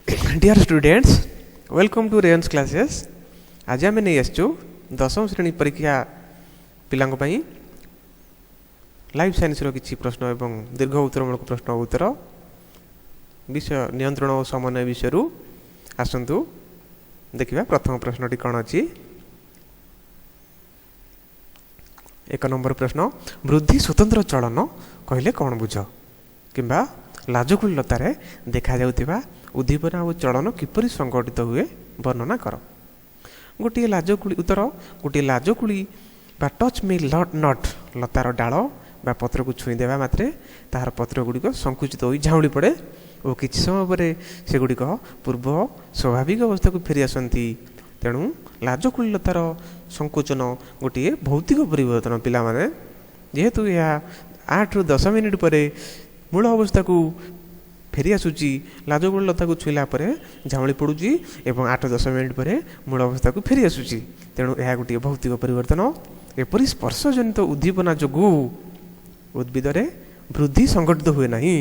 Dear students, welcome to Rayons classes. आज आम नहीं आसचु दशम श्रेणी परीक्षा पिलांग पई लाइफ साइंस रो किछि प्रश्न एवं दीर्घ उत्तरमूलक प्रश्न उत्तर विषय नियंत्रण और समन्वय विषय आसतु देखिबा। प्रथम प्रश्नटी कौन अछि? एक नंबर प्रश्न, वृद्धि स्वतंत्र चलन कहले कौन बुझ किंबा लाजकुलतार देखा जाउतिबा उद्दीपना और चलन किपरि संगठित हुए वर्णना कर। गोटे लाजकुली उत्तर, गोटे लाजकुली बा टच मे नट लतार डाल बा पत्र को छुई देवा मात्रे तार पत्र गुड़िक संकुचित हो झाउली पड़े और किछि समय पर से गुड़िक पूर्व स्वाभाविक अवस्था को फेरी आसती। तेणु लाजकुलतार संकोचन गोटे भौतिक परिवर्तन। पिला माने जेहेतु यह 8 ରୁ 10 मिनिट पर मूल अवस्था को फेरी आसूची, लाजकुलता को छुईला झाउली पड़ुची एवं 8-10 मिनिट पर मूल अवस्था को फेरी आसूची। तेणु यह गोटे भौतिक परिवर्तन। एपरी स्पर्शजनित उद्दीपना जोगु उद्भिदरे वृद्धि संगठित हुए नहीं।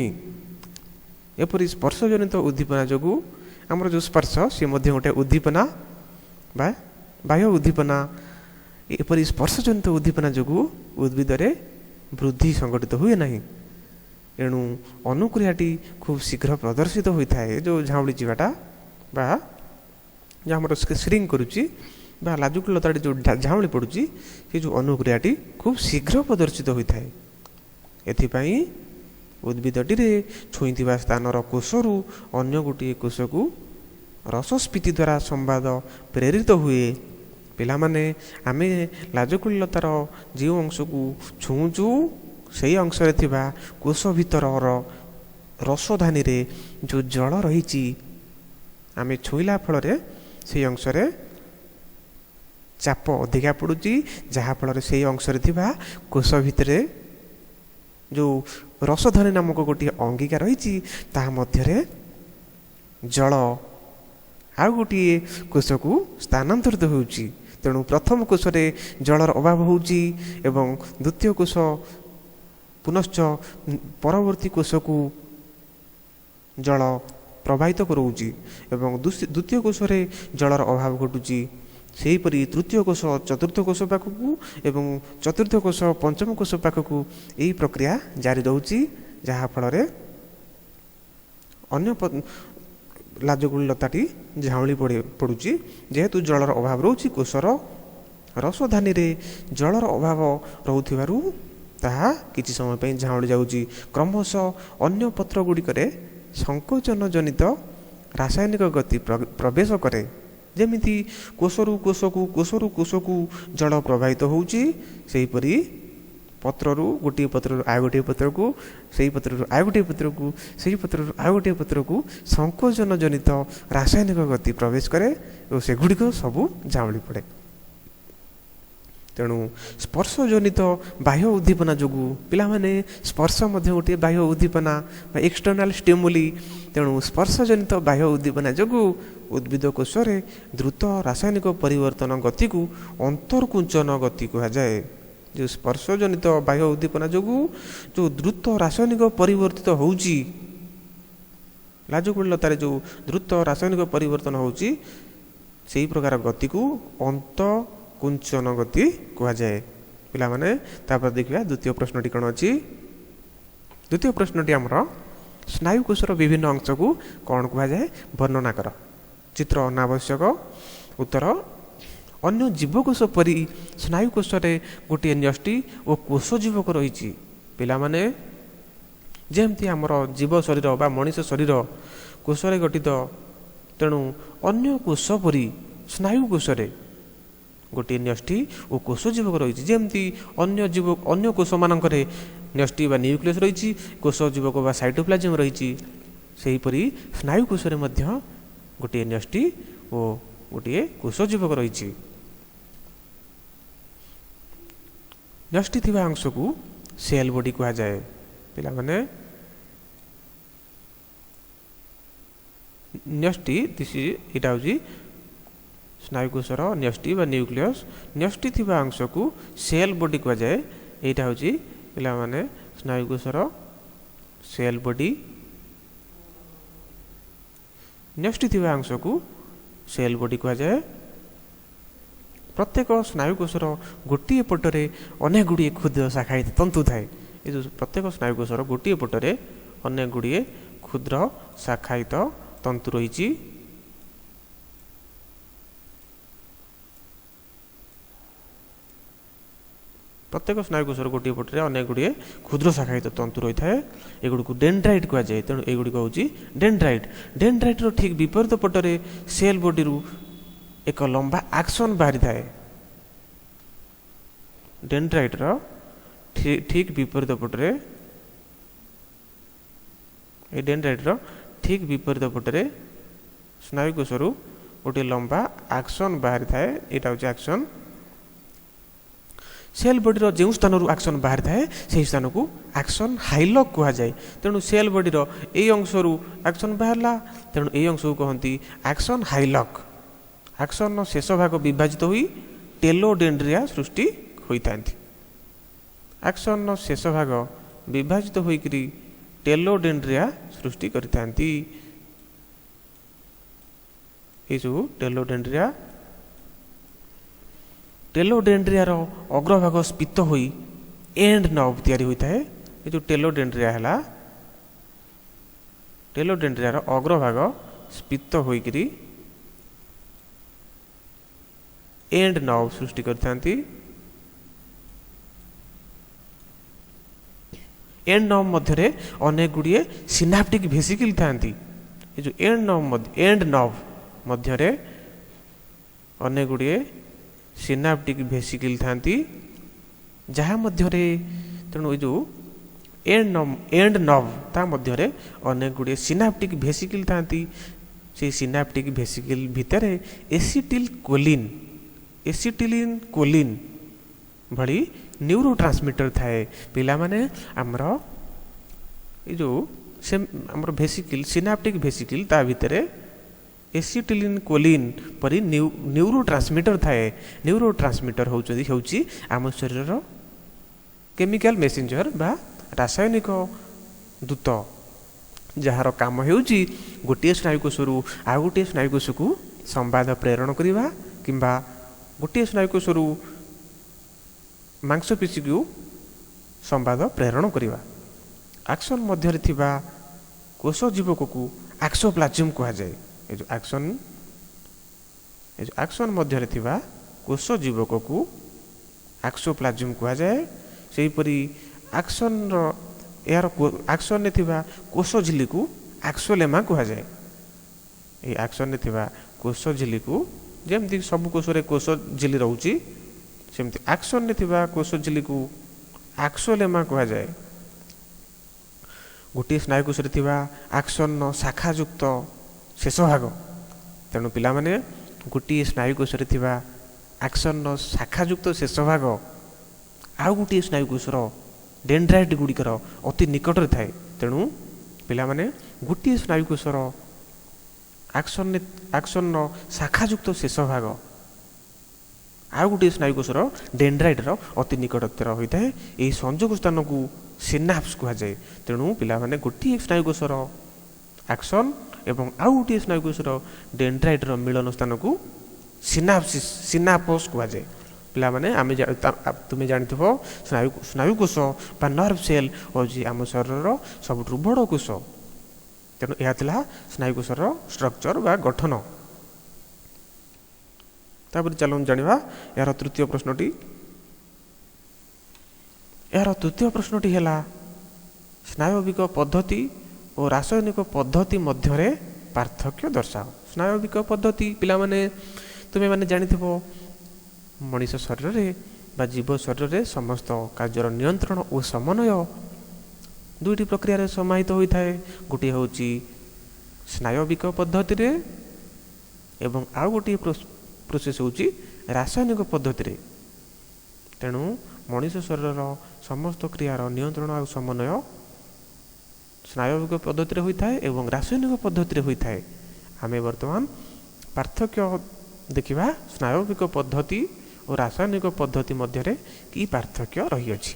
एपरी स्पर्शजनित उद्दीपना जोगु आमर जो स्पर्श सी मध्य गोटे उद्दीपना बा बाह्य उद्दीपना। एपरी स्पर्शजनित उद्दीपना जोगु उद्भिदरे वृद्धि संगठित हुए नहीं। एणु अनुक्रियाटी खूब शीघ्र प्रदर्शित होता है। जो झाउली जीवाटा बा जो आम श्रिंक करुच्ची बा लाजकुलता जो झाउली पड़ुची से जो अनुक्रियाटी खूब शीघ्र प्रदर्शित होता है। एथिपाई उद्भिदटी छुईंथिबा स्थानर कोषरु अन्य गोटे कोष को रसस्फीति द्वारा संवाद प्रेरित हुए। पिला माने आमे लाजकुलतार जो अंश को छुँचु से अंश कोष भीतर रसधानी रे जो जल रही आमे छुईला फल से अंश चाप अधिका पड़ुची, जहाँ फल से अंश कोष भितर जो रसधानी नामक गोटे अंगिका रही ता मध्य जल आउ गोटे कोष को स्थानांतरित होउची। तेणु प्रथम कोष रे जलर अभाव होउची एवं द्वितीय कोष पुनश्च परवर्ती कोष को जल प्रवाहित करोची एवं द्वितीय कोष रे जलर अभाव घटुची। सेहीपरि तृतीय कोष चतुर्थ कोष पाखकू एवं चतुर्थ कोष पंचम कोष पाखकू यही प्रक्रिया जारी रहुची, जहाँ फल अन्य लाजकुलताटी झाउली पड़ुची। जेहेतु जलर अभाव रोची कोषर रसधानी रे जलर अभाव रोथिबारु ताहा किछि समय पे झाउली जाउची। क्रमशः अन्य पत्र गुड़िकरे संकोचन जनित रासायनिक गति प्रवेश करे। जेमिति कोषरु कोषकू जल प्रवाहित होउची, सेहीपरि पत्ररु गोटे पत्ररु आ गोटे पत्र को, सेही पत्ररु आ गोटे पत्र को, सेही पत्ररु आ गोटे पत्र को संकोचन जनित रासायनिक गति प्रवेश करे और सेगुड़िक सबू झाउली पड़े। तेणु स्पर्शजनित बाह्य उद्दीपना जोगु पिला माने स्पर्श मध्य गोटे बाह्य उद्दीपना बा एक्सटर्नाल स्टिमुली। तेणु स्पर्शजनित बाह्य उद्दीपना जोगु उद्भिद कोष रे द्रुत रासायनिक परिवर्तन गति को अंतर्कुंचन गति कहा जाए। जो स्पर्शजनित बाह्य उद्दीपना जोगु जो द्रुत रासायनिक परिवर्तित होउची, लाजकुलतारे जो द्रुत रासायनिक परिवर्तन होउची सेही प्रकार गति को अंतकुंचन गति कहा जाए। पिला माने तापर देखिबा द्वितीय प्रश्नटी कौन अछि? द्वितीय प्रश्नटी हमर स्नायु कोषर विभिन्न अंश को कौन कहा जाए वर्णना कर। चित्र अनावश्यक। उत्तर, अन्य जीवकोष परी स्नायु कोष रे गोटे न्यष्टि और कोष जीवक रही। पिला माने जेमती आमर जीव शरीर बा मनीष शरीर कोष रे गठित, तेणु अन्य कोष परी स्नायु कोष रे गोटे न्यष्टि और कोष जीवक रही। जेमती अन्य कोष मानकरे न्यष्टि बा न्यूक्लियस रही, कोष जीवक बा साइटोप्लाज्म रही, सेहीपरि स्नायु कोष रे मध्य गोटे न्यष्टि और गोटे कोष जीवक रही। न्यष्टि थिबा अंश को सेल बॉडी कहा जाए। पिला माने न्यष्टि इटा होची स्नायु कोषर न्यष्टि बा न्यूक्लियस। न्यष्टि थिबा अंश को सेल बॉडी कहा जाए। एटा होची पिला माने स्नायु कोषर सेल बॉडी। न्यष्टि थिबा अंश को सेल बॉडी कह जाए। प्रत्येक स्नायुकोशर गोटे पटरे अनेक गुड़िए क्षुद्र शाखायित तंतु थाए। ये जो प्रत्येक स्नायुकोशर गोटे पटरे अनेक गुड़िए क्षुद्र शाखायित तंतु रही। प्रत्येक स्नायुकोशर गोटे पटरे अनेक गुड़िए क्षुद्र शाखायित तंतु रही है। एगुड़ी को डेंड्राइट कह जाए। तेणु एगुड़ी हूँ डेंड्राइट। डेंड्राइट रो ठीक विपरीत पटरे सेल बॉडी रू एक लंबा एक्शन बाहरी थाए। डेंड्राइट रो ठीक विपरीत पटरे डेंड्राइट रो ठीक विपरीत पटरे स्नायुकोशर गोटे लंबा एक्शन बाहरी थाए। यहाँ हूँ एक्शन। सेल बॉडी रो जो स्थान एक्शन बाहरी थाए से स्थान को एक्शन हाइलॉक कह जाए। तेणु सेल बॉडी रो ए अंश एक्शन बाहरला। तेणु ए अंश को कहती एक्शन हाइलॉक। एक्शन शेष भाग विभाजित होई टेलोडेंड्रिया सृष्टि होता। एक्शन शेष भाग विभाजित होइकरी टेलोडेंड्रिया सृष्टि करथांती। ये जो टेलोडेंड्रिया टेलोडेंड्रिया रो अग्रभाग स्फीत होई एंड नर्व तैयारी होता है। ये जो टेलोडेंड्रिया है टेलोडेंड्रिया रो अग्रभाग स्फीत होइकरी एंड नर्व सृष्टि करथांती। एंड नर्व मध्य अनेक गुड़िए सिनाप्टिक वेसिकल थांती। ये जो एंड नर्व मध्य अनेक गुड़िए सिनाप्टिक वेसिकल थांती जहाँ मध्य तेणु जो एंड नर्व ता मध्य अनेक गुड़िए सिनाप्टिक वेसिकल थांती। से सिनाप्टिक वेसिकल भितर एसिटिल कोलिन भली न्यूरो ट्रांसमिटर थाए। पिला माने आमर ये जो से आमर वेसिकल सिनाप्टिक वेसिकल ता भितर एसिटिलिन कोलिन परी न्यूरो ट्रांसमिटर थाए। न्यूरो ट्रांसमिटर होउची आम शरीर केमिकल मेसेंजर बा रासायनिक दूत जार काम होउची गोटे स्नायुकोशरू आ गोटे स्नायुकोश को संवाद प्रेरण करवा किंबा गोटे स्नायुकोशरू मांसपेशी को संवाद प्रेरण करवा। एक्शन मध्य थिबा कोश जीवक को एक्सोप्लाज्म कह जाए। ये जो एक्शन मध्य थिबा कोश जीवक को एक्सोप्लाज्म कह जाए। सेहीपरि एक्शन यार एक्शन ने थिबा कोश झिल्ली को एक्सोलेमा कह जाए। ये एक्शन ने थिबा कोश झिल्ली को जेमती सब कोश रे कोश झिल्ली रहउची सेमती एक्शन ने थिबा कोश झिल्ली को एक्सोलेमा कह जाए। गोटे स्नायुकोश रे थिबा एक्शन शाखायुक्त शेष भाग। तेणु पिला माने गोटे स्नायुकोश रे थिबा एक्शन शाखायुक्त शेष भाग आउ गोटे स्नायुकोशर डेंड्राइट गुड़िकर अति निकट थाए। तेणु पिला माने गोटे स्नायुकोशर एक्शन शाखायुक्त शेष भाग आउ गोटे स्नायुकोशर डेंड्राइट अति निकटतर होता है। यही संयोग स्थान को सिनाप्स कह जाए। तेणु पिला माने गोटे स्नायुकोशर एक्शन एवं आउ गोटे स्नायुकोशर डेंड्राइट मिलन स्थान को सिनाप्स कह जाए। पिला माने आमे तुम जानथिबो स्नायुकोश बा नर्व सेल होची आम शरीर सबुठु बड़ कोश। तेणु यह स्नायुकोशर स्ट्रक्चर बा गठन। तापर चलो जानिबा यार तृतीय प्रश्नटी। यार तृतीय प्रश्नटी है स्नायविक पद्धति और रासायनिक पद्धति मध्य पार्थक्य दर्शाओ। स्नायविक पद्धति पिला माने तुमे माने जानिथिबो मनीष शरीर रे बा जीव शरीर रे समस्त कार्यर नियंत्रण और समन्वय दुईटी प्रक्रिया समाहित होता है। गोटे हूँ स्नायविक पद्धति रे एवं आउ गोटे प्रोसेस हूँ रासायनिक पद्धति रे। तेणु मनीष शरीर समस्त क्रियार नियंत्रण और समन्वय स्नायविक पद्धति रे होता है एवं रासायनिक पद्धति रे होता है। आमे वर्तमान पार्थक्य देखिबा स्नायविक पद्धति और रासायनिक पद्धति मध्य की पार्थक्य रही अछि।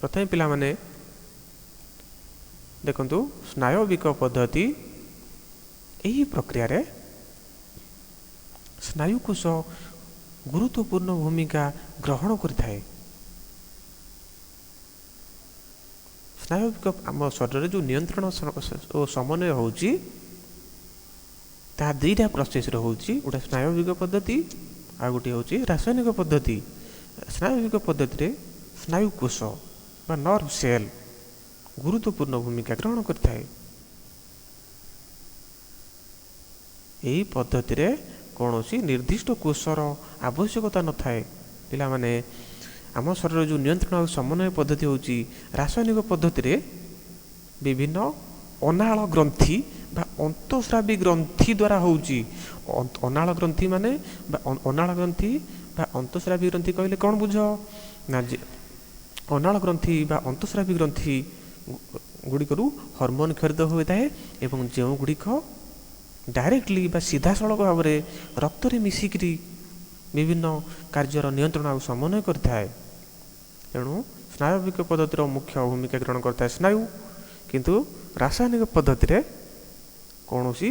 प्रथम पिला माने देखंतु स्नायविक पद्धति ଏହି ପ୍ରକ୍ରିୟାରେ ସ୍ନାୟୁକୋଷ ଗୁରୁତ୍ୱପୂର୍ଣ୍ଣ ଭୂମିକା ଗ୍ରହଣ କରିଥାଏ। ସ୍ନାୟବିକ ଆମ ଶରୀରରେ ଯେଉଁ ନିୟନ୍ତ୍ରଣ ଓ ସମନ୍ୱୟ ହେଉଛି ତାହା ଦୁଇଟା ପ୍ରୋସେସ୍ରେ ହେଉଛି, ଗୋଟେ ସ୍ନାୟବିକ ପଦ୍ଧତି ଆଉ ଗୋଟିଏ ହେଉଛି ରାସାୟନିକ ପଦ୍ଧତି। ସ୍ନାୟବିକ ପଦ୍ଧତିରେ ସ୍ନାୟୁକୋଷ ବା ନର୍ଭ ସେଲ୍ ଗୁରୁତ୍ୱପୂର୍ଣ୍ଣ ଭୂମିକା ଗ୍ରହଣ କରିଥାଏ। ଏହି ପଦ୍ଧତିରେ କୌଣସି ନିର୍ଦ୍ଦିଷ୍ଟ କୋଷର ଆବଶ୍ୟକତା ନଥାଏ। ପିଲାମାନେ ଆମ ଶରୀରର ଯେଉଁ ନିୟନ୍ତ୍ରଣ ଆଉ ସମନ୍ୱୟ ପଦ୍ଧତି ହେଉଛି, ରାସାୟନିକ ପଦ୍ଧତିରେ ବିଭିନ୍ନ ଅନାଳ ଗ୍ରନ୍ଥି ବା ଅନ୍ତଃସ୍ରାବୀ ଗ୍ରନ୍ଥି ଦ୍ୱାରା ହେଉଛି। ଅନାଳ ଗ୍ରନ୍ଥି ମାନେ ବା ଅନାଳ ଗ୍ରନ୍ଥି ବା ଅନ୍ତଃସ୍ରାବୀ ଗ୍ରନ୍ଥି କହିଲେ କ'ଣ ବୁଝ ନା, ଅନାଳ ଗ୍ରନ୍ଥି ବା ଅନ୍ତଃସ୍ରାବୀ ଗ୍ରନ୍ଥି ଗୁଡ଼ିକରୁ ହର୍ମୋନ୍ କ୍ଷରିତ ହୋଇଥାଏ ଏବଂ ଯେଉଁଗୁଡ଼ିକ ଡାଇରେକ୍ଟଲି ବା ସିଧାସଳଖ ଭାବରେ ରକ୍ତରେ ମିଶିକିରି ବିଭିନ୍ନ କାର୍ଯ୍ୟର ନିୟନ୍ତ୍ରଣ ଆଉ ସମନ୍ୱୟ କରିଥାଏ। ତେଣୁ ସ୍ନାୟବିକ ପଦ୍ଧତିର ମୁଖ୍ୟ ଭୂମିକା ଗ୍ରହଣ କରିଥାଏ ସ୍ନାୟୁ, କିନ୍ତୁ ରାସାୟନିକ ପଦ୍ଧତିରେ କୌଣସି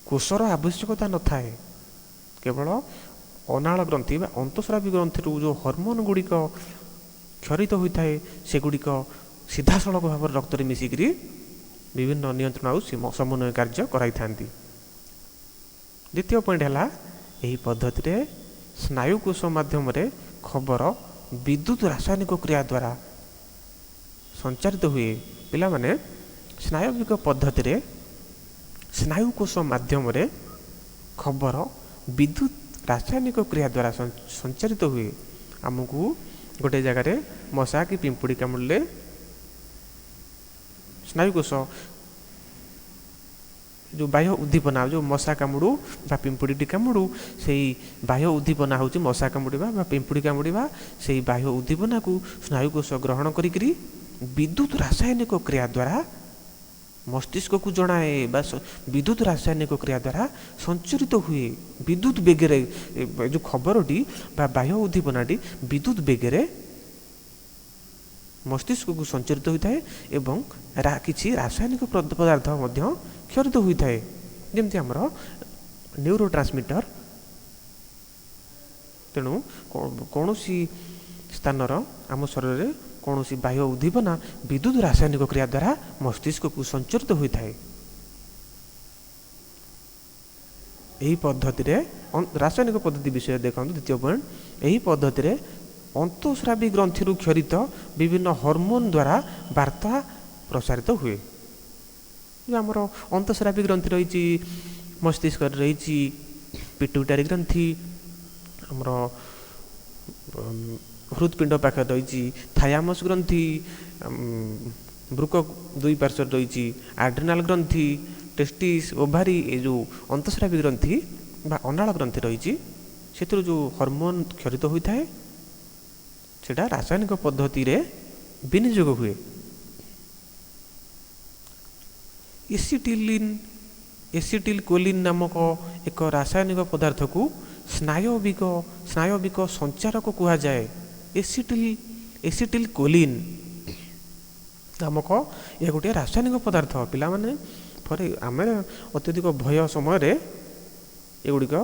କୋଷର ଆବଶ୍ୟକତା ନଥାଏ। କେବଳ ଅନାଳ ଗ୍ରନ୍ଥି ବା ଅନ୍ତଃସ୍ରାବୀ ଗ୍ରନ୍ଥିରୁ ଯେଉଁ ହର୍ମୋନ୍ ଗୁଡ଼ିକ କ୍ଷରିତ ହୋଇଥାଏ ସେଗୁଡ଼ିକ ସିଧାସଳଖ ଭାବରେ ରକ୍ତରେ ମିଶିକିରି ବିଭିନ୍ନ ନିୟନ୍ତ୍ରଣ ଆଉ ସମନ୍ୱୟ କାର୍ଯ୍ୟ କରାଇଥାନ୍ତି। ଦ୍ୱିତୀୟ ପଏଣ୍ଟ ହେଲା, ଏହି ପଦ୍ଧତିରେ ସ୍ନାୟୁକୋଷ ମାଧ୍ୟମରେ ଖବର ବିଦ୍ୟୁତ୍ ରାସାୟନିକ କ୍ରିୟା ଦ୍ୱାରା ସଞ୍ଚାରିତ ହୁଏ। ପିଲାମାନେ ସ୍ନାୟବିକ ପଦ୍ଧତିରେ ସ୍ନାୟୁକୋଷ ମାଧ୍ୟମରେ ଖବର ବିଦ୍ୟୁତ୍ ରାସାୟନିକ କ୍ରିୟା ଦ୍ୱାରା ସଞ୍ଚାରିତ ହୁଏ। ଆମକୁ ଗୋଟିଏ ଜାଗାରେ ମଶା କି ପିମ୍ପୁଡ଼ି କାମୁଡ଼ିଲେ ସ୍ନାୟୁକୋଷ ଯେଉଁ ବାହ୍ୟ ଉଦ୍ଦୀପନା, ଯେଉଁ ମଶା କାମୁଡ଼ୁ ବା ପିମ୍ପୁଡ଼ିଟି କାମୁଡ଼ୁ, ସେଇ ବାହ୍ୟ ଉଦ୍ଦୀପନା ହେଉଛି ମଶା କାମୁଡ଼ିବା ବା ପିମ୍ପୁଡ଼ି କାମୁଡ଼ିବା। ସେଇ ବାହ୍ୟ ଉଦ୍ଦୀପନାକୁ ସ୍ନାୟୁକୋଷ ଗ୍ରହଣ କରିକିରି ବିଦ୍ୟୁତ୍ ରାସାୟନିକ କ୍ରିୟା ଦ୍ୱାରା ମସ୍ତିଷ୍କକୁ ଜଣାଏ ବା ବିଦ୍ୟୁତ୍ ରାସାୟନିକ କ୍ରିୟା ଦ୍ୱାରା ସଞ୍ଚରିତ ହୁଏ। ବିଦ୍ୟୁତ୍ ବେଗରେ ଯେଉଁ ଖବରଟି ବା ବାହ୍ୟ ଉଦ୍ଦୀପନାଟି ବିଦ୍ୟୁତ୍ ବେଗରେ ମସ୍ତିଷ୍କକୁ ସଞ୍ଚରିତ ହୋଇଥାଏ ଏବଂ କିଛି ରାସାୟନିକ ପଦାର୍ଥ ମଧ୍ୟ କ୍ଷରିତ ହୋଇଥାଏ, ଯେମିତି ଆମର ନ୍ୟୁରୋ ଟ୍ରାନ୍ସମିଟର। ତେଣୁ କୌଣସି ସ୍ଥାନର ଆମ ଶରୀରରେ କୌଣସି ବାହ୍ୟ ଉଦ୍ଦୀପନା ବିଦ୍ୟୁତ୍ ରାସାୟନିକ କ୍ରିୟା ଦ୍ୱାରା ମସ୍ତିଷ୍କକୁ ସଞ୍ଚରିତ ହୋଇଥାଏ। ଏହି ପଦ୍ଧତିରେ ରାସାୟନିକ ପଦ୍ଧତି ବିଷୟରେ ଦେଖନ୍ତୁ। ଦ୍ୱିତୀୟ ପଏଣ୍ଟ, ଏହି ପଦ୍ଧତିରେ ଅନ୍ତଃସ୍ରାବୀ ଗ୍ରନ୍ଥିରୁ କ୍ଷରିତ ବିଭିନ୍ନ ହର୍ମୋନ୍ ଦ୍ୱାରା ବାର୍ତ୍ତା ପ୍ରସାରିତ ହୁଏ। ଯେଉଁ ଆମର ଅନ୍ତଃସ୍ରାବୀ ଗ୍ରନ୍ଥି ରହିଛି, ମସ୍ତିଷ୍କରେ ରହିଛି ପିଟ୍ୟୁଟାରୀ ଗ୍ରନ୍ଥି, ଆମର ହୃତ୍ପିଣ୍ଡ ପାଖରେ ରହିଛି ଥାୟାମସ୍ ଗ୍ରନ୍ଥି, ବୃକ ଦୁଇ ପାର୍ଶ୍ୱରେ ରହିଛି ଆଡ୍ରିନାଲ୍ ଗ୍ରନ୍ଥି, ଟେଷ୍ଟିସ୍, ଓଭାରି, ଏ ଯେଉଁ ଅନ୍ତଃସ୍ରାବୀ ଗ୍ରନ୍ଥି ବା ଅନାଳ ଗ୍ରନ୍ଥି ରହିଛି, ସେଥିରୁ ଯେଉଁ ହର୍ମୋନ୍ କ୍ଷରିତ ହୋଇଥାଏ ସେଇଟା ରାସାୟନିକ ପଦ୍ଧତିରେ ବିନିଯୋଗ ହୁଏ। ଏସିଟିଲ୍ କୋଲିନ୍ ନାମକ ଏକ ରାସାୟନିକ ପଦାର୍ଥକୁ ସ୍ନାୟବିକ ସଞ୍ଚାରକ କୁହାଯାଏ। ଏସିଟିଲ୍ କୋଲିନ୍ ନାମକ ଏହା ଗୋଟିଏ ରାସାୟନିକ ପଦାର୍ଥ। ପିଲାମାନେ ଆମେ ଅତ୍ୟଧିକ ଭୟ ସମୟରେ ଏଗୁଡ଼ିକ,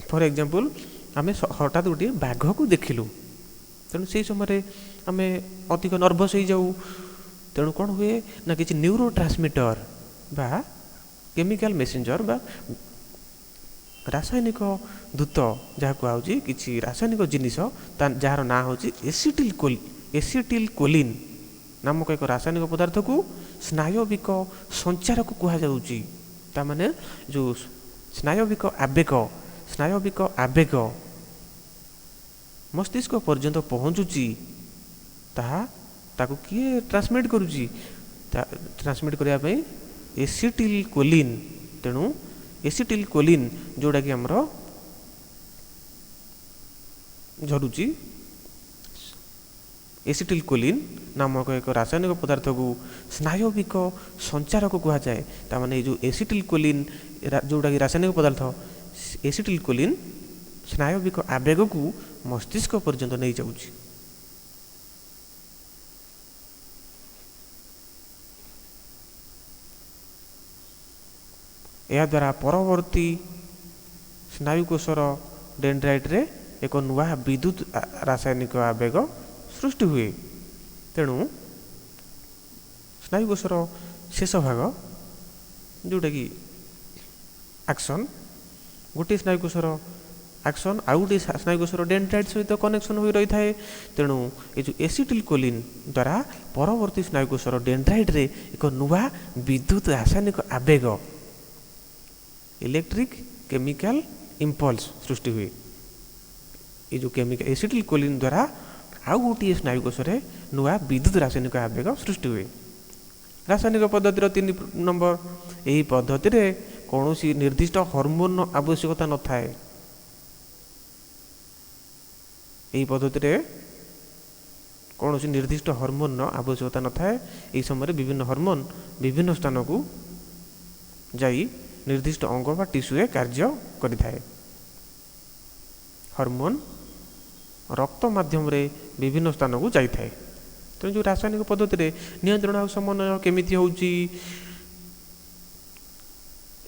ଫର୍ ଏକ୍ଜାମ୍ପଲ୍, ଆମେ ହଠାତ୍ ଗୋଟିଏ ବାଘକୁ ଦେଖିଲୁ, ତେଣୁ ସେହି ସମୟରେ ଆମେ ଅଧିକ ନର୍ଭସ୍ ହୋଇଯାଉ। ତେଣୁ କ'ଣ ହୁଏ ନା, କିଛି ନ୍ୟୁରୋ ଟ୍ରାନ୍ସମିଟର ବା କେମିକାଲ ମେସେଞ୍ଜର ବା ରାସାୟନିକ ଦୂତ ଯାହା କୁହାହେଉଛି, କିଛି ରାସାୟନିକ ଜିନିଷ ଯାହାର ନାଁ ହେଉଛି ଏସିଟିଲ୍ କୋଲିନ୍ ନାମକ ଏକ ରାସାୟନିକ ପଦାର୍ଥକୁ ସ୍ନାୟବିକ ସଞ୍ଚାରକ କୁହାଯାଉଛି। ତାମାନେ ଯେଉଁ ସ୍ନାୟବିକ ଆବେଗ ମସ୍ତିଷ୍କ ପର୍ଯ୍ୟନ୍ତ ପହଞ୍ଚୁଛି, ତାକୁ କିଏ ଟ୍ରାନ୍ସମିଟ୍ କରୁଛି? ଟ୍ରାନ୍ସମିଟ୍ କରିବା ପାଇଁ ଏସିଟିଲ୍ କୋଲିନ୍। ତେଣୁ ଏସିଟିଲ୍ କୋଲିନ୍ ଯେଉଁଟାକି ଆମର ଝରୁଛି, ଏସିଟିଲ୍ କୋଲିନ୍ ନାମକ ଏକ ରାସାୟନିକ ପଦାର୍ଥକୁ ସ୍ନାୟବିକ ସଞ୍ଚାରକ କୁହାଯାଏ। ତାମାନେ ଏଇ ଯେଉଁ ଏସିଟିଲ୍ କୋଲିନ୍ ଯେଉଁଟାକି ରାସାୟନିକ ପଦାର୍ଥ, ଏସିଟିଲ୍ କୋଲିନ୍ ସ୍ନାୟବିକ ଆବେଗକୁ ମସ୍ତିଷ୍କ ପର୍ଯ୍ୟନ୍ତ ନେଇଯାଉଛି। याद्वारा परवर्ती स्नायुकोशर डेंड्राइट रे एक नुआ विद्युत रासायनिक आवेग सृष्टि हुए। तेणु स्नायुकोशर शेष भाग जोटा कि एक्शन गोटे स्नायुकोशर एक्शन आउ गोटे स्नायुकोशर डेंड्राइट सहित कनेक्शन हो रही है। तेणु ये जो एसिटिल कोलिन द्वारा परवर्ती स्नायुकोशर डेंड्राइट रे एक नुआ विद्युत रासायनिक आवेग इलेक्ट्रिक केमिकल इम्पल्स सृष्टि हुए। ये जो केमिकल एसिटिल कोलिन द्वारा आउ गोटे स्नायुकोशर नुआ विद्युत रासायनिक आवेग सृष्टि हुए। रासायनिक पद्धतिर 3 नंबर यही पद्धति रे कौन सी निर्दिष्ट हार्मोन आवश्यकता न थाए। यही पद्धति रे कौन सी निर्दिष्ट हार्मोन आवश्यकता न थाए। यही समय विभिन्न हार्मोन विभिन्न स्थान को जाई निर्दिष्ट अंग बा टिश्यू कार्य करिथाए। हार्मोन रक्त माध्यम रे विभिन्न स्थान को जाई थाए। तेणु जो रासायनिक पद्धति रे नियंत्रण और समन्वय केमिति होउची,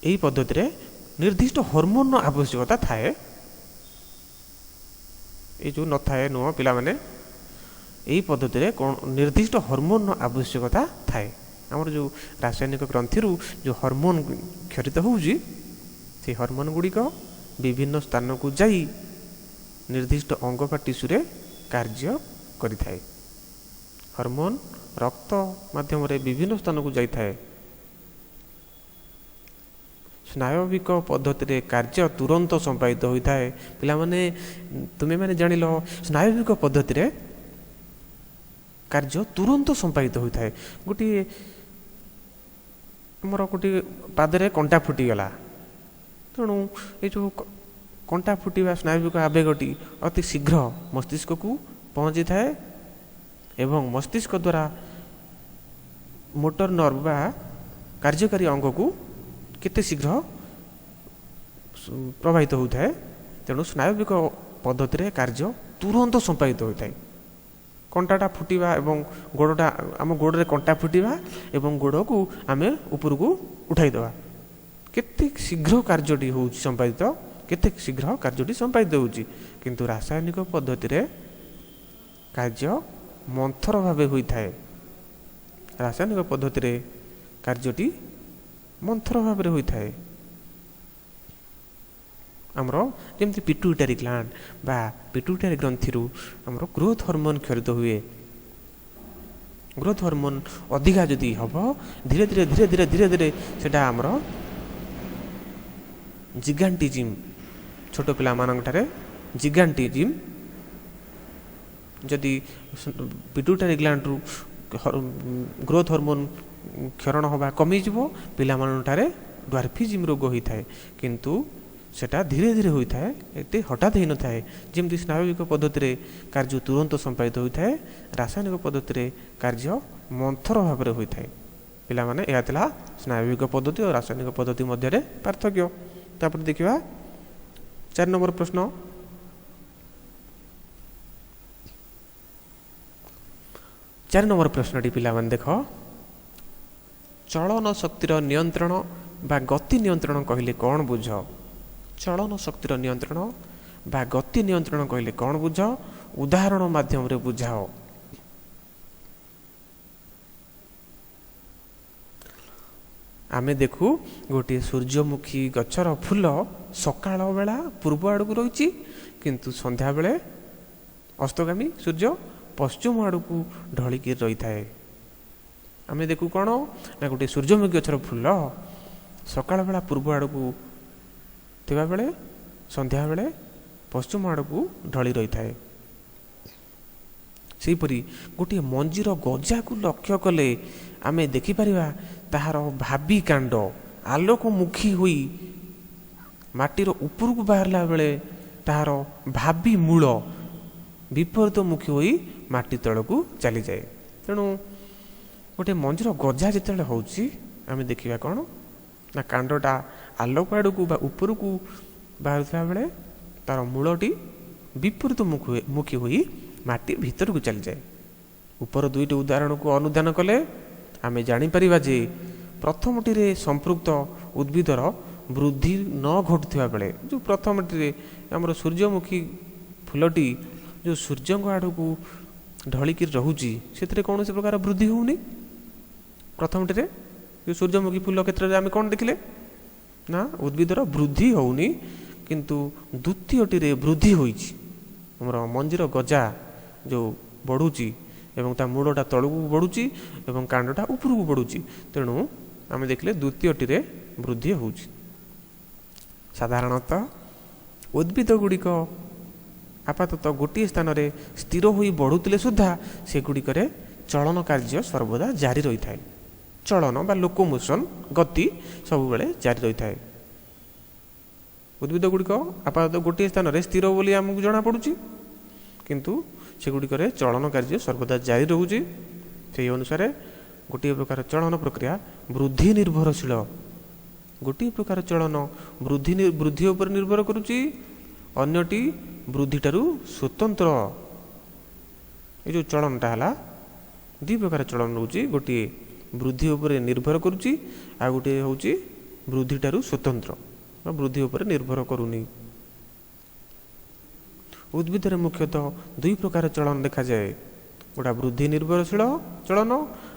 यही पद्धति रे निर्दिष्ट हार्मोन आवश्यकता थाए। ये जो न थाए नुह पिला माने यही पद्धति रे कौन निर्दिष्ट हार्मोन आवश्यकता थाए। आमर जो रासायनिक ग्रंथि जो हार्मोन क्षरित होउची से हार्मोन गुड़िक विभिन्न स्थान को जाई निर्दिष्ट अंग बा टिश्यू रे कार्य करिथाए। हार्मोन रक्त माध्यम रे विभिन्न स्थान को जाइथाए। स्नायविक पद्धति रे कार्य तुरंत संपादित होता है। पिला माने तुमे माने जानिल स्नायविक पद्धति रे कार्य तुरंत संपादित होता है। गोटे आमर गोटे पादरे कंटा फुटीगला, तेणु ये जो कंटा फुटिवा स्नायविक आवेगटी अति शीघ्र मस्तिष्क को पहुँची थाए एवं मस्तिष्क द्वारा मोटर नर्व बा कार्यकारी अंग को केते शीघ्र प्रभावित होता है। तेणु स्नायविक पद्धति रे कार्य तुरंत संपादित होता है। कंटाटा फुटिवा एवं गोड़टा आम गोड़े कंटा फुटिवा एवं गोड़ को आम ऊपर को उठाई देवा केते शीघ्र कार्यटी हो संपादित केते शीघ्र कार्यटी संपादित होउची। किंतु रासायनिक पद्धति रे कार्य मंथर भावे होता है। रासायनिक पद्धति रे कार्यटी मंथर भावे होता है। आमर जमती पिट्यूटरी ग्लैंड बा पिट्यूटरी ग्रंथि आमर ग्रोथ हार्मोन क्षरित हुए। ग्रोथ हार्मोन अधिका जदि हम धीरे धीरे धीरे धीरे धीरे धीरे सेटा आमर जिगांटिजिम छोट पिला मानकटारे जिगांटिजिम जदि पिट्यूटरी ग्लैंड रु ग्रोथ हार्मोन क्षरण हवा कमी जीवो पिला मानकटारे ड्वार्फिजिम रोग होता है। किंतु सेटा धीरे धीरे होता है, एते हठात ही न थाए। जेमती स्नायविक पद्धति रे कार्य तुरंत संपादित होता है, रासायनिक पद्धति रे कार्य मंथर भाव में होता है। पिला माने यह थिला स्नायविक पद्धति और रासायनिक पद्धति मध्य रे पार्थक्य। तापर देखिबा 4 नंबर प्रश्न। चार नंबर प्रश्नटी पिला माने देख, चलन शक्तिर नियंत्रण बा गति नियंत्रण कहले कौन बुझ। चलन शक्तिर नियंत्रण बा गति नियंत्रण कहले कौन बुझ, उदाहरण माध्यम रे बुझाओ। आमे देखू गोटे सूर्यमुखी गछर फूल सकाळ बेला पूर्व आड़ को रही, किंतु संध्या बेले अस्तगामी सूर्य पश्चिम आड़ को ढलिकी रही थाए। आमे देखू कौन ना गोटे सूर्यमुखी गछर फूल सकाळ बेला पूर्व आड़ को थिबा बेले संध्या बेले पश्चिम आड़ को ढली रही थाए। सेहीपरि गोटे मंजीर गजा को लक्ष्य कले आमे देखिपारिबा ताहार भाबी कांड आलोकमुखी हुई माटीर ऊपर को बाहरला बेले ताहार भाबी मूल विपरीत मुखी हुई माटी तल को चली जाए। तेणु गोटे मंजीर गजा जिते होउची आमे देखिबा कौन ना कांडटा आलोक आड़ को ऊपर को बाहर बेले तार मूलटी विपरीत मुखी हुई माटी भीतर को चली जाए। ऊपर दुईटी उदाहरण को अनुधान कले आमे जानी परिबा जे प्रथमटी रे संपृक्त उद्भिदर ବୃଦ୍ଧି ନ ଘଟୁଥିବା ବେଳେ ଯେଉଁ ପ୍ରଥମଟିରେ ଆମର ସୂର୍ଯ୍ୟମୁଖୀ ଫୁଲଟି ଯେଉଁ ସୂର୍ଯ୍ୟଙ୍କ ଆଡ଼କୁ ଢଳିକି ରହୁଛି ସେଥିରେ କୌଣସି ପ୍ରକାର ବୃଦ୍ଧି ହେଉନି। ପ୍ରଥମଟିରେ ଯେଉଁ ସୂର୍ଯ୍ୟମୁଖୀ ଫୁଲ କ୍ଷେତ୍ରରେ ଆମେ କ'ଣ ଦେଖିଲେ ନା ଉଦ୍ଭିଦର ବୃଦ୍ଧି ହେଉନି, କିନ୍ତୁ ଦ୍ୱିତୀୟଟିରେ ବୃଦ୍ଧି ହୋଇଛି। ଆମର ମଞ୍ଜିର ଗଜା ଯେଉଁ ବଢ଼ୁଛି ଏବଂ ତା ମୂଳଟା ତଳକୁ ବଢ଼ୁଛି ଏବଂ କାଣ୍ଡଟା ଉପରକୁ ବଢ଼ୁଛି, ତେଣୁ ଆମେ ଦେଖିଲେ ଦ୍ୱିତୀୟଟିରେ ବୃଦ୍ଧି ହେଉଛି। ସାଧାରଣତଃ ଉଦ୍ଭିଦ ଗୁଡ଼ିକ ଆପାତତଃ ଗୋଟିଏ ସ୍ଥାନରେ ସ୍ଥିର ହୋଇ ବଢ଼ୁଥିଲେ ସୁଦ୍ଧା ସେଗୁଡ଼ିକରେ ଚଳନ କାର୍ଯ୍ୟ ସର୍ବଦା ଜାରି ରହିଥାଏ। ଚଳନ ବା ଲୋକୋମୋସନ୍ ଗତି ସବୁବେଳେ ଜାରି ରହିଥାଏ। ଉଦ୍ଭିଦ ଗୁଡ଼ିକ ଆପାତତଃ ଗୋଟିଏ ସ୍ଥାନରେ ସ୍ଥିର ବୋଲି ଆମକୁ ଜଣାପଡ଼ୁଛି, କିନ୍ତୁ ସେଗୁଡ଼ିକରେ ଚଳନ କାର୍ଯ୍ୟ ସର୍ବଦା ଜାରି ରହୁଛି। ସେହି ଅନୁସାରେ ଗୋଟିଏ ପ୍ରକାର ଚଳନ ପ୍ରକ୍ରିୟା ବୃଦ୍ଧି ନିର୍ଭରଶୀଳ। ଗୋଟିଏ ପ୍ରକାର ଚଳନ ବୃଦ୍ଧି ଉପରେ ନିର୍ଭର କରୁଛି, ଅନ୍ୟଟି ବୃଦ୍ଧିଠାରୁ ସ୍ୱତନ୍ତ୍ର। ଏ ଯେଉଁ ଚଳନଟା ହେଲା ଦୁଇ ପ୍ରକାର ଚଳନ ରହୁଛି, ଗୋଟିଏ ବୃଦ୍ଧି ଉପରେ ନିର୍ଭର କରୁଛି, ଆଉ ଗୋଟିଏ ହେଉଛି ବୃଦ୍ଧିଠାରୁ ସ୍ୱତନ୍ତ୍ର ବା ବୃଦ୍ଧି ଉପରେ ନିର୍ଭର କରୁନି। ଉଦ୍ଭିଦରେ ମୁଖ୍ୟତଃ ଦୁଇ ପ୍ରକାର ଚଳନ ଦେଖାଯାଏ, ଗୋଟା ବୃଦ୍ଧି ନିର୍ଭରଶୀଳ ଚଳନ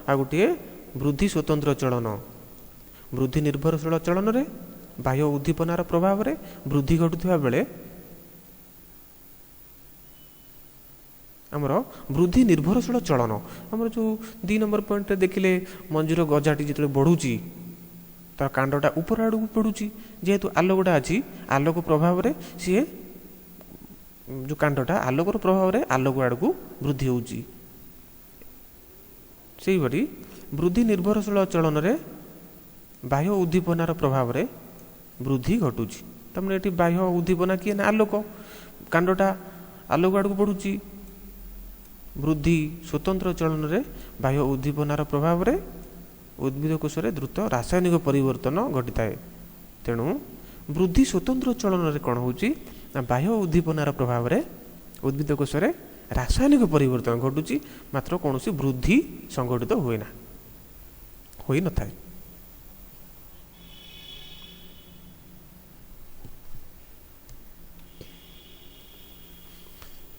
ଆଉ ଗୋଟିଏ ବୃଦ୍ଧି ସ୍ୱତନ୍ତ୍ର ଚଳନ। ବୃଦ୍ଧି ନିର୍ଭରଶୀଳ ଚଳନରେ ବାହ୍ୟ ଉଦ୍ଦୀପନାର ପ୍ରଭାବରେ ବୃଦ୍ଧି ଘଟୁଥିବା ବେଳେ ଆମର ବୃଦ୍ଧି ନିର୍ଭରଶୀଳ ଚଳନ ଆମର ଯେଉଁ 2 ନମ୍ବର ପଏଣ୍ଟରେ ଦେଖିଲେ ମଞ୍ଜିର ଗଜାଟି ଯେତେବେଳେ ବଢ଼ୁଛି ତାର କାଣ୍ଡଟା ଉପର ଆଡ଼କୁ ବଢ଼ୁଛି, ଯେହେତୁ ଆଲୋକଟା ଅଛି ଆଲୋକ ପ୍ରଭାବରେ ସିଏ ଯେଉଁ କାଣ୍ଡଟା ଆଲୋକର ପ୍ରଭାବରେ ଆଲୋକ ଆଡ଼କୁ ବୃଦ୍ଧି ହେଉଛି। ସେହିପରି ବୃଦ୍ଧି ନିର୍ଭରଶୀଳ ଚଳନରେ ବାହ୍ୟ ଉଦ୍ଦୀପନାର ପ୍ରଭାବରେ ବୃଦ୍ଧି ଘଟୁଛି। ତାମାନେ ଏଠି ବାହ୍ୟ ଉଦ୍ଦୀପନା କିଏ ନା ଆଲୋକ, କାଣ୍ଡଟା ଆଲୋକ ଆଡ଼କୁ ବଢ଼ୁଛି। ବୃଦ୍ଧି ସ୍ୱତନ୍ତ୍ର ଚଳନରେ ବାହ୍ୟ ଉଦ୍ଦୀପନାର ପ୍ରଭାବରେ ଉଦ୍ଭିଦ କୋଷରେ ଦ୍ରୁତ ରାସାୟନିକ ପରିବର୍ତ୍ତନ ଘଟିଥାଏ। ତେଣୁ ବୃଦ୍ଧି ସ୍ୱତନ୍ତ୍ର ଚଳନରେ କ'ଣ ହେଉଛି ନା ବାହ୍ୟ ଉଦ୍ଦୀପନାର ପ୍ରଭାବରେ ଉଦ୍ଭିଦ କୋଷରେ ରାସାୟନିକ ପରିବର୍ତ୍ତନ ଘଟୁଛି, ମାତ୍ର କୌଣସି ବୃଦ୍ଧି ସଂଘଟିତ ହୋଇନଥାଏ।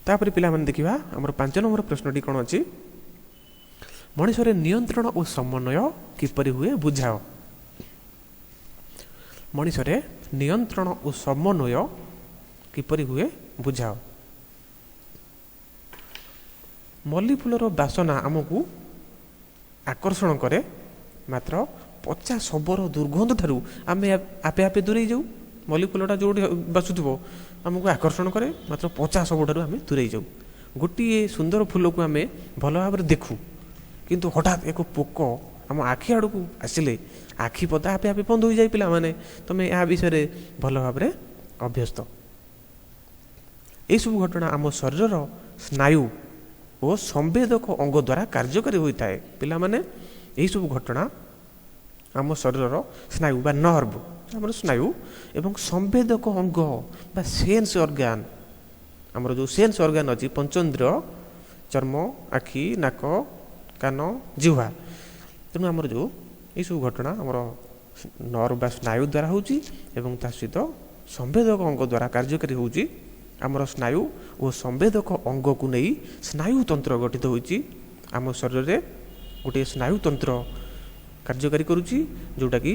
ତାପରେ ପିଲାମାନେ ଦେଖିବା ଆମର 5 ନମ୍ବର ପ୍ରଶ୍ନଟି କ'ଣ ଅଛି, ମଣିଷରେ ନିୟନ୍ତ୍ରଣ ଓ ସମନ୍ୱୟ କିପରି ହୁଏ ବୁଝାଅ। ମଣିଷରେ ନିୟନ୍ତ୍ରଣ ଓ ସମନ୍ୱୟ କିପରି ହୁଏ ବୁଝାଅ। ମଲ୍ଲି ଫୁଲର ବାସନା ଆମକୁ ଆକର୍ଷଣ କରେ, ମାତ୍ର ପଚା ଶବର ଦୁର୍ଗନ୍ଧ ଠାରୁ ଆମେ ଆପେ ଆପେ ଦୂରେଇ ଯାଉ। ମଲ୍ଲି ଫୁଲଟା ଯେଉଁଠି ବାସୁଥିବ ଆମକୁ ଆକର୍ଷଣ କରେ, ମାତ୍ର ପଚା ଶବଠାରୁ ଆମେ ଦୂରେଇ ଯାଉ। ଗୋଟିଏ ସୁନ୍ଦର ଫୁଲକୁ ଆମେ ଭଲ ଭାବରେ ଦେଖୁ, କିନ୍ତୁ ହଠାତ୍ ଏକ ପୋକ ଆମ ଆଖି ଆଡ଼କୁ ଆସିଲେ ଆଖି ପତା ଆପେ ଆପେ ବନ୍ଦ ହୋଇଯାଏ। ପିଲାମାନେ ତୁମେ ଏହା ବିଷୟରେ ଭଲ ଭାବରେ ଅଭ୍ୟସ୍ତ। ଏହିସବୁ ଘଟଣା ଆମ ଶରୀରର ସ୍ନାୟୁ ଓ ସମ୍ବେଦକ ଅଙ୍ଗ ଦ୍ୱାରା କାର୍ଯ୍ୟକାରୀ ହୋଇଥାଏ। ପିଲାମାନେ ଏହିସବୁ ଘଟଣା ଆମ ଶରୀରର ସ୍ନାୟୁ ବା ନର୍ଭ, ଆମର ସ୍ନାୟୁ ଏବଂ ସମ୍ବେଦକ ଅଙ୍ଗ ବା ସେନ୍ସ ଅର୍ଗାନ, ଆମର ଯେଉଁ ସେନ୍ସ ଅର୍ଗାନ ଅଛି ପଞ୍ଚେନ୍ଦ୍ରିୟ, ଚର୍ମ, ଆଖି, ନାକ, କାନ, ଜିହ୍ୱା, ତେଣୁ ଆମର ଯେଉଁ ଏହିସବୁ ଘଟଣା ଆମର ନର୍ଭ ବା ସ୍ନାୟୁ ଦ୍ୱାରା ହେଉଛି ଏବଂ ତା ସହିତ ସମ୍ବେଦକ ଅଙ୍ଗ ଦ୍ୱାରା କାର୍ଯ୍ୟକାରୀ ହେଉଛି। ଆମର ସ୍ନାୟୁ ଓ ସମ୍ବେଦକ ଅଙ୍ଗକୁ ନେଇ ସ୍ନାୟୁତନ୍ତ୍ର ଗଠିତ ହୋଇଛି। ଆମ ଶରୀରରେ ଗୋଟିଏ ସ୍ନାୟୁତନ୍ତ୍ର କାର୍ଯ୍ୟକାରୀ କରୁଛି, ଯେଉଁଟାକି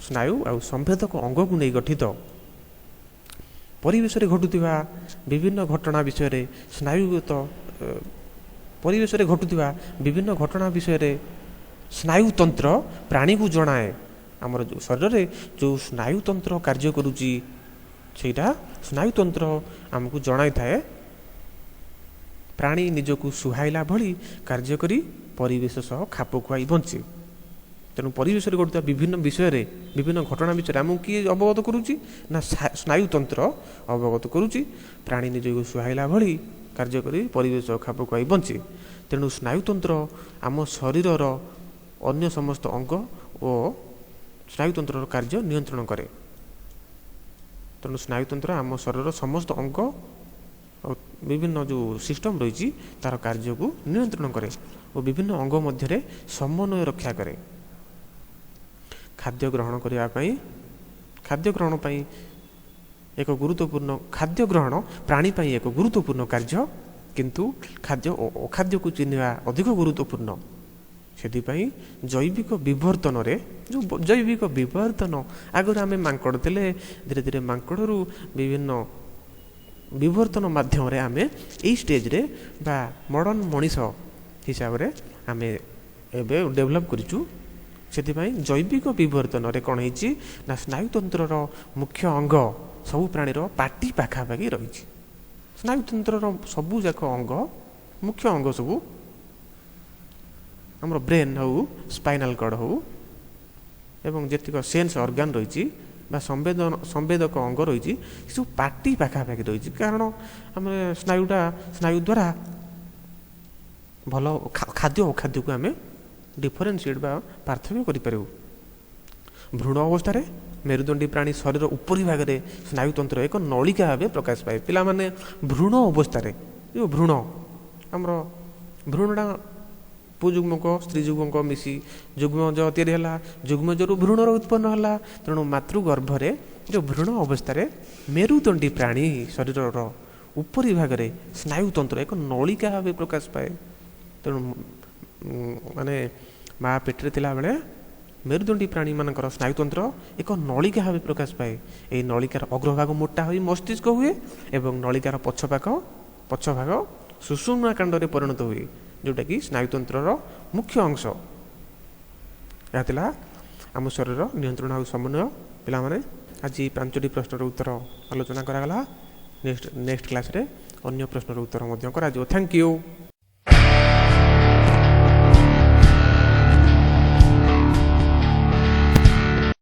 ସ୍ନାୟୁ ଆଉ ସମ୍ବେଦକ ଅଙ୍ଗକୁ ନେଇ ଗଠିତ। ପରିବେଶରେ ଘଟୁଥିବା ବିଭିନ୍ନ ଘଟଣା ବିଷୟରେ ପରିବେଶରେ ଘଟୁଥିବା ବିଭିନ୍ନ ଘଟଣା ବିଷୟରେ ସ୍ନାୟୁତନ୍ତ୍ର ପ୍ରାଣୀକୁ ଜଣାଏ। ଆମର ଯେଉଁ ଶରୀରରେ ଯେଉଁ ସ୍ନାୟୁତନ୍ତ୍ର କାର୍ଯ୍ୟ କରୁଛି ସେଇଟା ସ୍ନାୟୁତନ୍ତ୍ର ଆମକୁ ଜଣାଇଥାଏ ପ୍ରାଣୀ ନିଜକୁ ସୁହାଇଲା ଭଳି କାର୍ଯ୍ୟ କରି ପରିବେଶ ସହ ଖାପ ଖୁଆଇ ବଞ୍ଚେ। ତେଣୁ ପରିବେଶରେ ଘଟୁଥିବା ବିଭିନ୍ନ ବିଷୟରେ ବିଭିନ୍ନ ଘଟଣା ବିଷୟରେ ଆମକୁ କିଏ ଅବଗତ କରୁଛି ନା ସ୍ନାୟୁତନ୍ତ୍ର ଅବଗତ କରୁଛି। ପ୍ରାଣୀ ନିଜକୁ ସୁହାଇଲା ଭଳି କାର୍ଯ୍ୟ କରି ପରିବେଶ ଖାପ ଖୁଆଇ ବଞ୍ଚେ। ତେଣୁ ସ୍ନାୟୁତନ୍ତ୍ର ଆମ ଶରୀରର ଅନ୍ୟ ସମସ୍ତ ଅଙ୍ଗ ଓ ସ୍ନାୟୁତନ୍ତ୍ରର କାର୍ଯ୍ୟ ନିୟନ୍ତ୍ରଣ କରେ। ତେଣୁ ସ୍ନାୟୁତନ୍ତ୍ର ଆମ ଶରୀରର ସମସ୍ତ ଅଙ୍ଗ ଆଉ ବିଭିନ୍ନ ଯେଉଁ ସିଷ୍ଟମ୍ ରହିଛି ତା'ର କାର୍ଯ୍ୟକୁ ନିୟନ୍ତ୍ରଣ କରେ ଓ ବିଭିନ୍ନ ଅଙ୍ଗ ମଧ୍ୟରେ ସମନ୍ୱୟ ରକ୍ଷା କରେ। ଖାଦ୍ୟ ଗ୍ରହଣ କରିବା ପାଇଁ खाद्य ग्रहण पाई एक गुरुत्वपूर्ण खाद्य ग्रहण प्राणी पाई एक गुरुत्वपूर्ण कार्य किंतु खाद्य अखाद्य को चिन्हवा अधिक गुरुत्वपूर्ण से जैविक विवर्तन जो जैविक विवर्तन आगर आम मांकड़ थे धीरे धीरे मांकड़ विभिन्न विवर्तन माध्यम आम यही स्टेज रे बा मॉडर्न मनीष हिसाब से आम एबे डेभलप करूँ से जैविक विवर्तन कौन होती ना स्नायुतंत्र मुख्य अंग सबु प्राणीर पाटी पाखापाखि रही स्नायुतंत्र सबू जाक अंग मुख्य अंग सबू हमर ब्रेन हो स्पाइनल कॉर्ड हो एवं जेतिक सेंस ऑर्गन रही संवेदक अंग रही सब पाटी पाखापाखि रही कारण आम स्नायु द्वारा भल खाद्य अखाद्य को आम डिफरेन्शिएट बा पार्थक्य करूँ भ्रूण अवस्था मेरुदंडी प्राणी शरीर उपरी भाग में स्नायुतंत्र एक नलिका भाव प्रकाश पाए पिला माने भ्रूण अवस्था जो भ्रूण आमर भ्रूणटा पुजुग्मक स्त्री जुग्मक मिसी जुग्मज या जुग्मजरू भ्रूणर उत्पन्न है तेणु मातृगर्भरे जो भ्रूण अवस्था मेरुदंडी प्राणी शरीर उपरी भाग में स्नायुतंत्र एक नलिका भाव प्रकाश पाए तेणु माने माँ पेटे थिला बेले मेरुदंडी प्राणी मानकर स्नायुतंत्र एक नलिका भाव प्रकाश पाए यही नलिकार अग्रभाग मोटा हो मस्तिष्क हुए एवं नलिकार पछभाग सुषुम्ना कांड में परिणत हुए जोटा कि स्नायुतंत्र मुख्य अंश यह आम शरीर नियंत्रण और समन्वय पिला माने आज 5टी प्रश्नर उत्तर आलोचना करागला नेक्स्ट क्लास रे अन्य प्रश्नर उत्तर मध्य करा। Thank you.